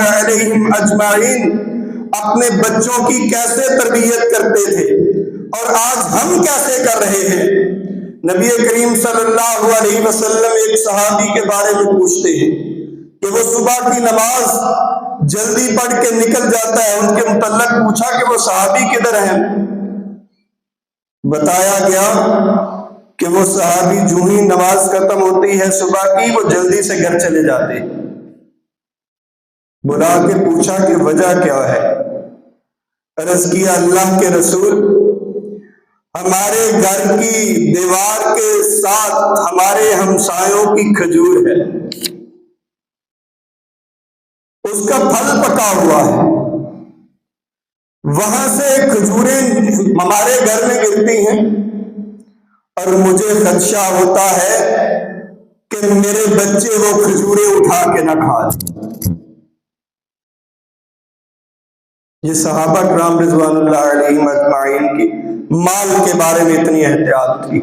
علیہم اجمعین اپنے بچوں کی کیسے تربیت کرتے تھے اور آج ہم کیسے کر رہے ہیں۔ نبی کریم صلی اللہ علیہ وسلم ایک صحابی کے بارے میں پوچھتے ہیں کہ وہ صبح کی نماز جلدی پڑھ کے نکل جاتا ہے، ان کے متعلق پوچھا کہ وہ صحابی کدھر ہیں؟ بتایا گیا کہ وہ صحابی جو ہی نماز ختم ہوتی ہے صبح کی وہ جلدی سے گھر چلے جاتے۔ بلا کے پوچھا کہ وجہ کیا ہے؟ عرض کیا اللہ کے رسول، ہمارے گھر کی دیوار کے ساتھ ہمارے ہمسایوں کی کھجور ہے، اس کا پھل پکا ہوا ہے، وہاں سے کھجوریں ہمارے گھر میں گرتی ہیں اور مجھے خدشہ ہوتا ہے کہ میرے بچے وہ کھجوریں اٹھا کے نہ کھا لیں۔ یہ صحابہ کرام رضوان اللہ علیہم اجمعین کی مال کے بارے میں اتنی احتیاط تھی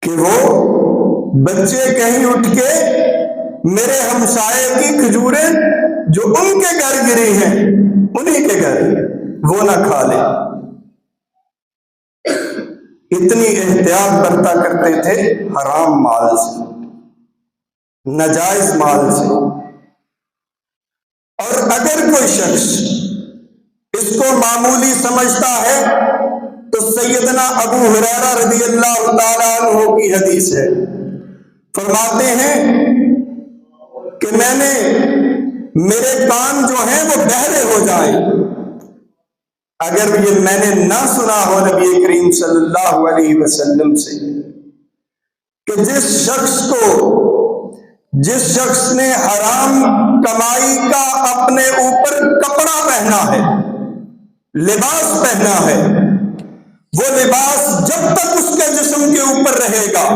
کہ وہ بچے کہیں اٹھ کے میرے ہمسائے کی کھجوریں جو ان کے گھر گری ہیں انہی کے گھر وہ نہ کھا لیں۔ اتنی احتیاط برتا کرتے تھے حرام مال سے، ناجائز مال سے۔ اور اگر کوئی شخص اس کو معمولی سمجھتا ہے تو سیدنا ابو ہریرہ رضی اللہ تعالیٰ عنہ کی حدیث ہے، فرماتے ہیں کہ میرے کان جو ہیں وہ بہرے ہو جائیں اگر یہ میں نے نہ سنا ہو نبی کریم صلی اللہ علیہ وسلم سے کہ جس شخص نے حرام کمائی کا اپنے اوپر کپڑا پہنا ہے، لباس پہنا ہے، وہ لباس جب تک اس کے جسم کے اوپر رہے گا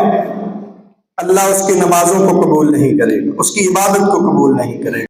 اللہ اس کی نمازوں کو قبول نہیں کرے گا، اس کی عبادت کو قبول نہیں کرے گا۔